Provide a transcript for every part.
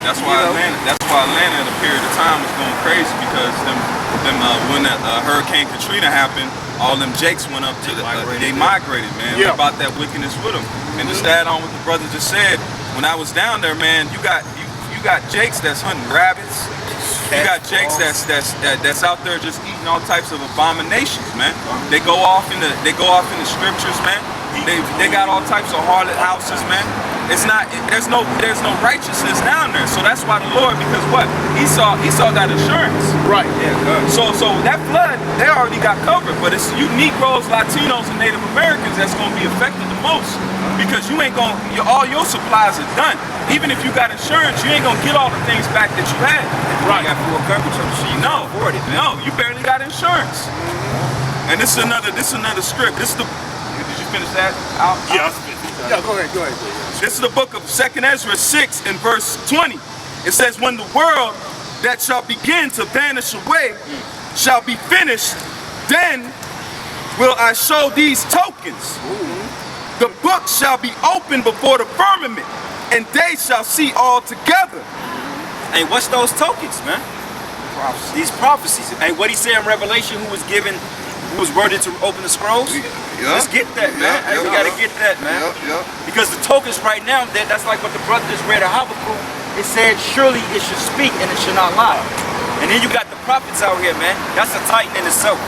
That's why Atlanta in a period of time was going crazy because when that Hurricane Katrina happened, all them Jakes went up to they migrated, man. Yeah. They brought that wickedness with them. And to stat on what the brother just said, when I was down there, man, you got Jakes that's hunting rabbits. You got Jakes that's out there just eating all types of abominations, man. They go off in the scriptures, man. They got all types of harlot houses, man. There's no righteousness down there. So that's why the Lord, because what? Esau got insurance. Right. Yeah. So that flood, they already got covered, but it's you Negroes, Latinos, and Native Americans that's gonna be affected the most. Because you ain't all your supplies are done. Even if you got insurance, you ain't gonna get all the things back that you had. Right. You got full coverage, so you can't afford it, man. No, you barely got insurance. And this is another script. Did you finish that? Yeah, go ahead. This is the book of 2nd Ezra 6 and verse 20. It says, when the world that shall begin to vanish away shall be finished, then will I show these tokens. The book shall be opened before the firmament, and they shall see all together. Hey, what's those tokens, man? These prophecies. Hey, what he said in Revelation, who was worded to open the scrolls? Yeah. Let's get that, man. Hey, we gotta get that, man. Yeah. Because the tokens right now, that's like what the brother just read in Habakkuk. It said, surely it should speak and it should not lie. And then you got the prophets out here, man. That's a titan in itself.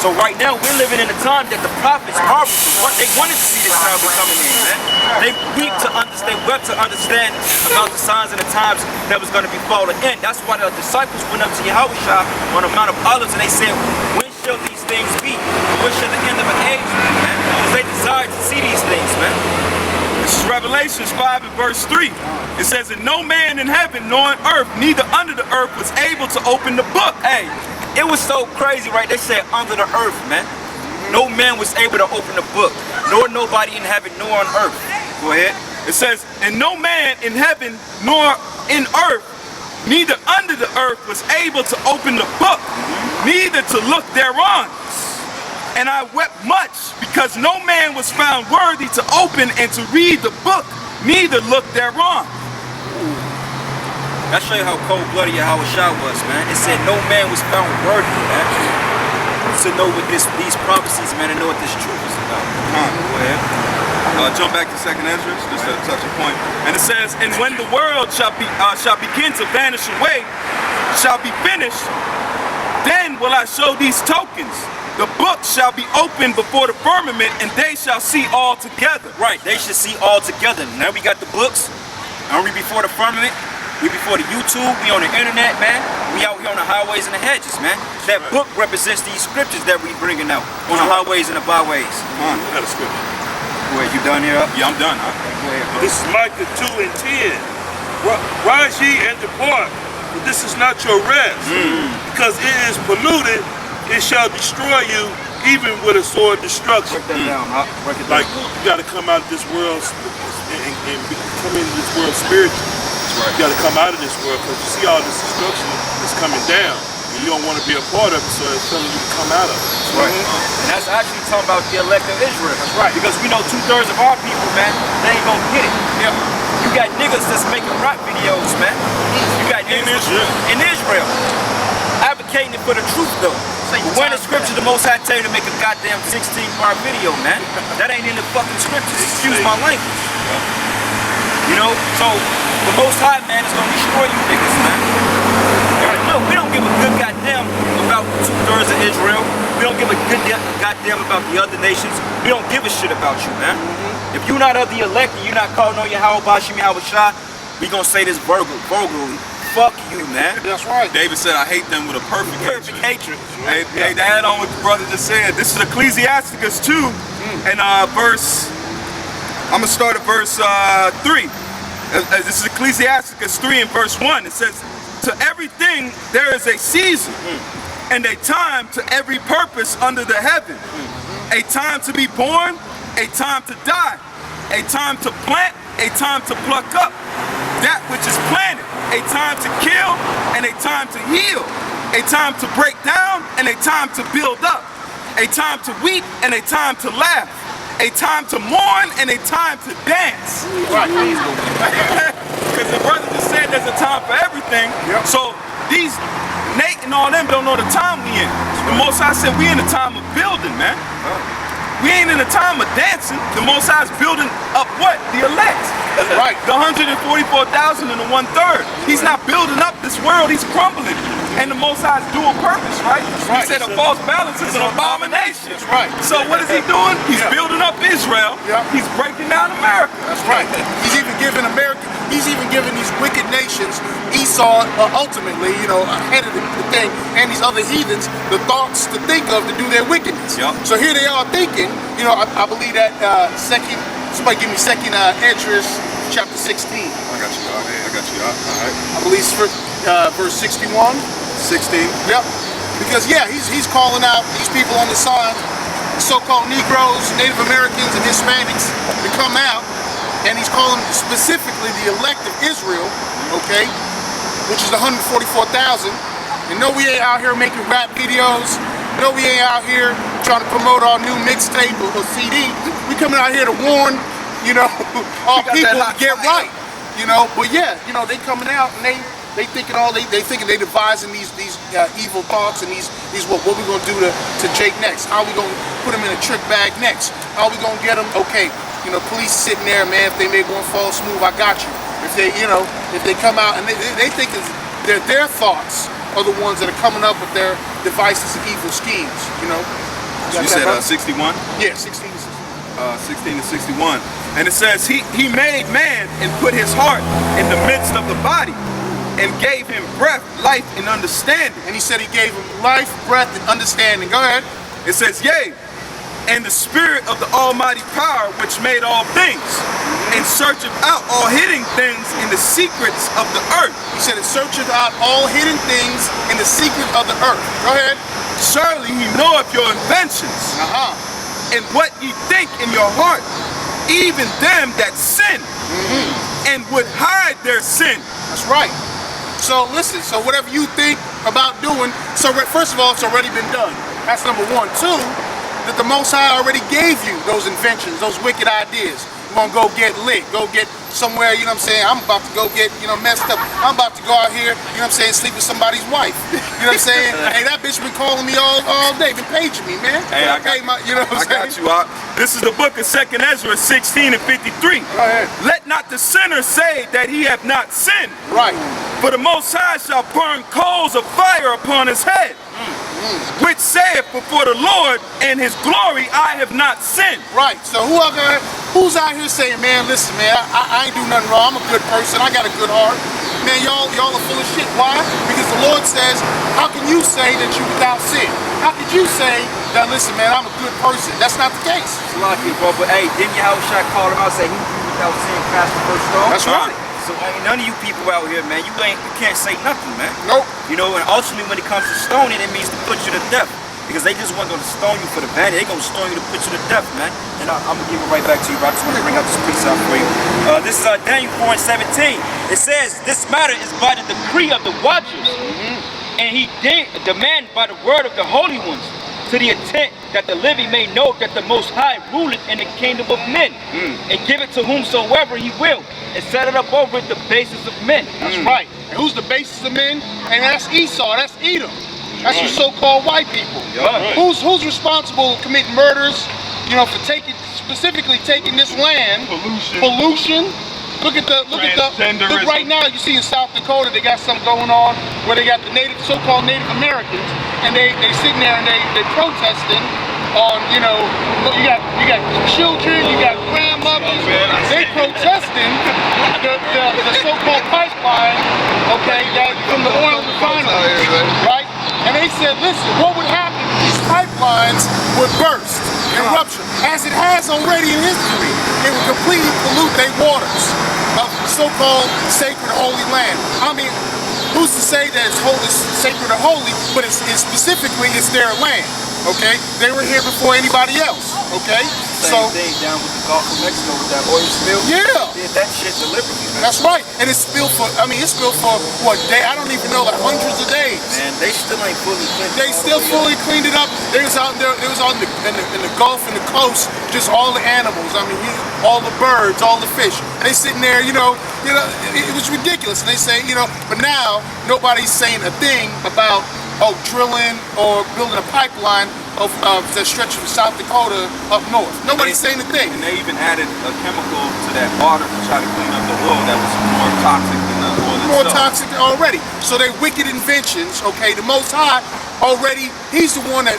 So right now, we're living in a time that the prophets marveled. They wanted to see this time coming in, man. They weak to understand about the signs and the times that was going to be falling in. That's why the disciples went up to Yahushua on the Mount of Olives and they said, when shall these things be? When shall the end of the age be, man? Because they desired to see these things, man. This is Revelations 5 and verse 3. It says, and no man in heaven nor on earth, neither under the earth, was able to open the book. Hey, it was so crazy, right? They said under the earth, man. No man was able to open the book, nor nobody in heaven nor on earth. Go ahead. It says, and no man in heaven nor in earth, neither under the earth, was able to open the book, neither to look thereon. And I wept much, because no man was found worthy to open and to read the book, neither look thereon. That show you how cold-blooded Yahushua was, man. It said no man was found worthy, man, to know what these prophecies, man, and know what this truth is about. Go ahead. Jump back to 2nd Ezra, just to touch a point. And it says, and when the world shall begin to vanish away, shall be finished, then will I show these tokens. The book shall be opened before the firmament, and they shall see all together. Right, they should see all together. Now we got the books, and we before the firmament, we before the YouTube, we on the internet, man. We out here on the highways and the hedges, man. That book represents these scriptures that we bringing out on the highways and the byways. I got a scripture. Wait, you done here? Yeah, I'm done. Go ahead, bro. This is Micah 2 and 10. Rise ye and depart, for this is not your rest. Because it is polluted, it shall destroy you, even with a sword destruction. Break that down, huh? Break it down. Like, you got to come out of this world and come into this world spiritually. Right. You got to come out of this world because you see all this destruction that's coming down. And you don't want to be a part of it, so it's telling you to come out of it. Right. And that's actually talking about the elect of Israel. That's right. Because we know 2/3 of our people, man, they ain't gonna get it. Yeah. You got niggas that's making rap videos, man. You got niggas in Israel advocating it for the truth, though. But when the scripture, the Most High tell you to make a goddamn 16-part video, man, that ain't in the fucking scriptures. Excuse my language. You know, so the Most High, man, is gonna destroy you niggas, man. No, we don't give a good goddamn about 2/3 of Israel. We don't give a good goddamn about the other nations. We don't give a shit about you, man. If you're not of the elect and you're not calling on Yahweh Bashim Yahushua, we gonna say this vulgarly. Fuck you, man. That's right. David said, I hate them with a perfect Hatred. Hey, to add on what the brother just said, this is Ecclesiasticus 2, and I'm gonna start at verse 3. This is Ecclesiasticus 3 and verse 1. It says, to everything there is a season, and a time to every purpose under the heaven. A time to be born, a time to die, a time to plant, a time to pluck up that which is planted, a time to kill, and a time to heal, a time to break down, and a time to build up, a time to weep, and a time to laugh, a time to mourn, and a time to dance. Right. Because the brother there's a time for everything. Yep. So these Nate and all them don't know the time we in. The Most High said we in the time of building, man. We ain't in the time of dancing. The Most High's building up what? The elect. Right. The 144,000 and the 1/3. He's not building up this world, he's crumbling it. And the Most High's dual purpose, right? right. He said a false balance is an abomination. That's right. So what is he doing? He's building up Israel. Yeah. He's breaking down America. That's right. He's even giving these wicked nations, Esau, ultimately, ahead of the thing, and these other heathens, the thoughts to think of to do their wickedness. Yep. So here they are thinking, I believe that somebody give me second Esdras chapter 16. I got you, y'all. Hey, I got you, y'all. All right. I believe it's verse 61. 16. Yep. Because he's calling out these people on the side, so-called Negroes, Native Americans, and Hispanics to come out, and he's calling specifically the elect of Israel, okay, which is the 144,000. And no, we ain't out here making rap videos. No, we ain't out here trying to promote our new mixtape or CD. We coming out here to warn, our people to get right. But yeah, they coming out and they thinking they devising these evil thoughts and these what we gonna do to Jake next? How we gonna put him in a trick bag next? How we gonna get him? Okay, police sitting there, man. If they make one fall smooth, I got you. If they come out and they think their thoughts are the ones that are coming up with their devices and evil schemes. You said 61? Yeah, 16 to 16 to 61. And it says he made man and put his heart in the midst of the body and gave him breath, life, and understanding. And he said he gave him life, breath, and understanding. Go ahead. It says, yea, and the spirit of the almighty power which made all things, and searcheth out all hidden things in the secrets of the earth. He said it searcheth out all hidden things in the secret of the earth. Go ahead. Surely he knoweth your inventions, and what ye think in your heart, even them that sin, and would hide their sin. That's right. So listen, so whatever you think about doing, so first of all, it's already been done. That's number one. Two, that the Most High already gave you those inventions, those wicked ideas. You want to go get lit, go get somewhere, I'm about to go get, messed up. I'm about to go out here, sleep with somebody's wife. You know what I'm saying? Hey, that bitch been calling me all day, been paging me, man. Hey, I got you. This is the book of 2nd Ezra 16 and 53. Go ahead. Let not the sinner say that he hath not sinned. Right. For the Most High shall burn coals of fire upon his head, which saith before the Lord and his glory I have not sinned. Right. So who's out here saying, man, listen, man, I ain't do nothing wrong. I'm a good person. I got a good heart. Man, y'all are full of shit. Why? Because the Lord says, how can you say that you without sin? How could you say that, listen, man, I'm a good person? That's not the case. It's a lot of people, but hey, didn't Yahushua call him out and say, who without sin cast the first stone? That's right. So none of you people out here, man, you can't say nothing, man. Nope. And ultimately when it comes to stoning, it means to put you to death. Because they just weren't going to stone you for the vanity. They're going to stone you to put you to death, man. And I'm going to give it right back to you, bro. I just want to bring out this piece out for you. This is Daniel 4 and 17. It says, this matter is by the decree of the watchers. And he demand by the word of the holy ones, to the intent that the living may know that the Most High ruleth in the kingdom of men, and give it to whomsoever he will, and set it up over the basis of men. That's right. And who's the basis of men? And that's Esau, that's Edom. That's your so-called white people. Right. Who's responsible for committing murders, for specifically taking this land? Pollution. Look right now, you see in South Dakota, they got something going on where they got the so-called Native Americans, and they sitting there and they protesting on, you got children, you got grandmothers, they protesting the so-called pipeline, okay, that from the oil refineries, right? And they said, listen, what would happen if these pipelines would burst and rupture, as it has already in history? It would completely pollute their waters of so-called sacred holy land. I mean, who's to say that it's holy, sacred or holy, but it's specifically it's their land, okay? They were here before anybody else, okay? Same thing down with the Gulf of Mexico with that oil spill. Yeah. Did that shit deliberately, man. That's right. And it's spilled for what day? I don't even know, like hundreds of days. Man, they still ain't fully cleaned. They still fully cleaned it up. They was on the in the Gulf and the coast, just all the animals. I mean, all the birds, all the fish. And they sitting there, it was ridiculous. And they say, but now nobody's saying a thing about drilling or building a pipeline that stretches from South Dakota up north. Nobody's saying a thing. And they even added a chemical to that water to try to clean up the oil that was more toxic than the oil itself. More toxic already. So they wicked inventions, okay, the Most High already, he's the one that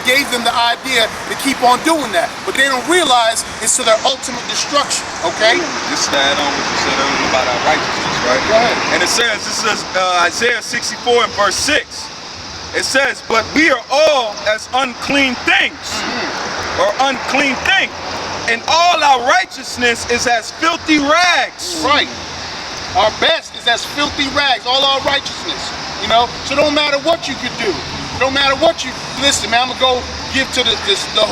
gave them the idea to keep on doing that. But they don't realize it's to their ultimate destruction, okay? This is to add on what you said earlier about our righteousness, right? Go ahead. And this says Isaiah 64 and verse 6. It says, but we are all as unclean things, or unclean thing, and all our righteousness is as filthy rags. Right. Our best is as filthy rags, all our righteousness, So don't matter what you could do. No matter what you, listen, man, I'm going to go give to the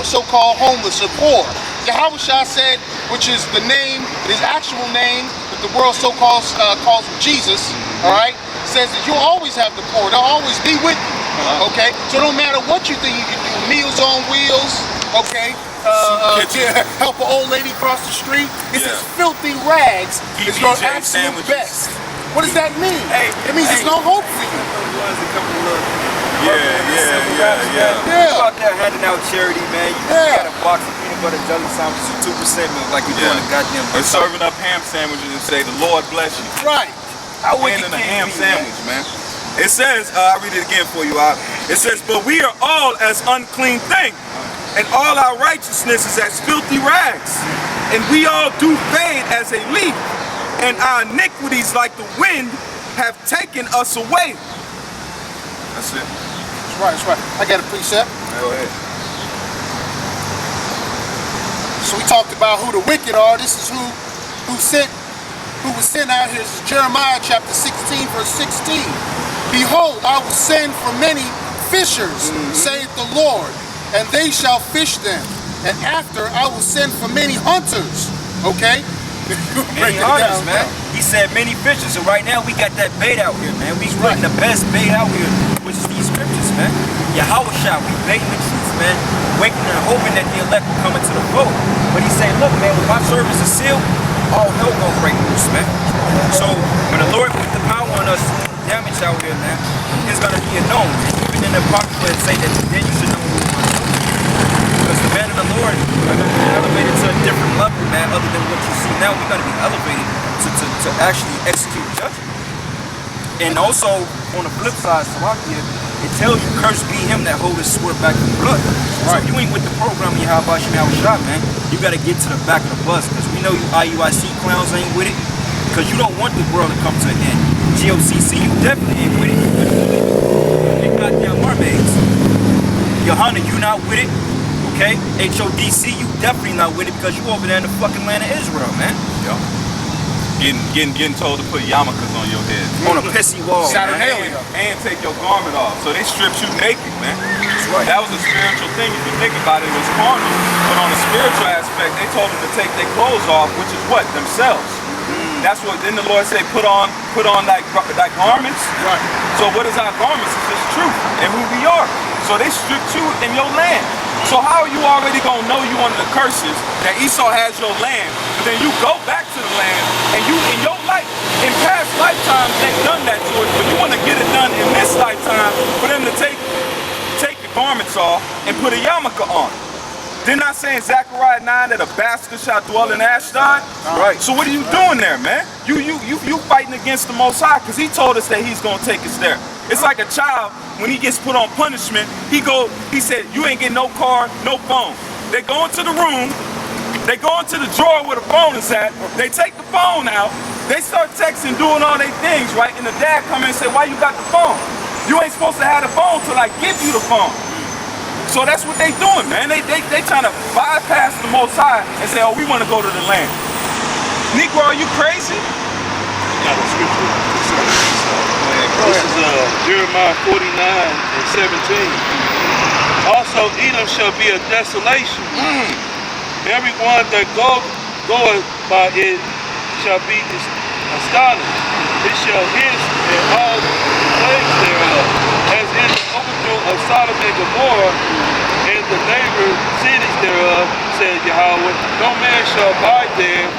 so-called homeless or poor. Yahushua said, which is the name, his actual name, that the world so-called calls him Jesus, all right, says that you'll always have the poor. They'll always be with you, okay? So no matter what you think you can do, Meals on Wheels, okay? Help an old lady cross the street. It's his filthy rags. It's your absolute best. What does that mean? It means there's no hope for you. You out there handing out charity, man. You got a box of peanut butter jelly sandwiches for 2% milk like you're doing a goddamn. Or serving up ham sandwiches and say, the Lord bless you. Right. And a ham sandwich, man. It says, I'll read it again for you. It says, but we are all as unclean things, and all our righteousness is as filthy rags. And we all do fade as a leaf, and our iniquities like the wind have taken us away. That's it. That's right, that's right. I got a precept. Go ahead. So we talked about who the wicked are. This is who was sent out here. This is Jeremiah chapter 16, verse 16. Behold, I will send for many fishers, saith the Lord, and they shall fish them. And after I will send for many hunters. Okay? Many hunters, man. He said many fishers. So right now we got that bait out here, man. We putting the best bait out here, which is these scriptures, man. Yahushua, we baiting the truth, man. Waiting and hoping that the elect will come into the fold. But he said, look, man, when my service is sealed, all hell gonna break loose, man. So when the Lord put the power on us to damage out here, man, it's gonna be known. Even in the Apocrypha, it say that then you should know who you want to know. Because the man of the Lord are gonna be elevated to a different level, man, other than what you see now. We're gonna be elevated to actually execute judgment. And also, on the flip side, Salakia, it tells you, cursed be him that hold his sword back in blood. So if you ain't with the program of Yahweh Shah, man, you gotta get to the back of the bus, because we know you IUIC clowns ain't with it, because you don't want the world to come to an end. GOCC, you definitely ain't with it. You goddamn mermaids. Johanna, you not with it, okay? HODC, you definitely not with it, because you over there in the fucking land of Israel, man. Yeah. Getting told to put yarmulkes on your head. On a pissy wall. Saturnalia. And take your garment off. So they stripped you naked, man. That's right. That was a spiritual thing. If you think about it, it was carnal. But on the spiritual aspect, they told them to take their clothes off, which is what? Themselves. That's what then the Lord said, put on like garments. Right. So what is our garments? It's just truth and who we are. So they stripped you in your land. So how are you already gonna know you under the curses that Esau has your land, but then you go back to the land and you in your life, in past lifetimes they've done that to us, but you wanna get it done in this lifetime for them to take the garments off and put a yarmulke on. They're not saying Zechariah 9 that a bastard shall dwell in Ashdod? Right. So what are you doing there, man? You fighting against the Most High, because he told us that he's gonna take us there. It's like a child, when he gets put on punishment, he said, you ain't getting no car, no phone. They go into the room, they go into the drawer where the phone is at, they take the phone out, they start texting, doing all their things, right? And the dad come in and say, why you got the phone? You ain't supposed to have the phone till I give you the phone. So that's what they doing, man. They trying to bypass the Most High and say, oh, we want to go to the land. Negro, are you crazy? Got a scripture. This is Jeremiah 49 and 17. Also, Edom shall be a desolation. Everyone that goeth by it shall be astonished. It shall hiss and all the plagues thereof, as in the overthrow of Sodom and Gomorrah, and the neighbor cities thereof, said Yahweh. No man shall abide there,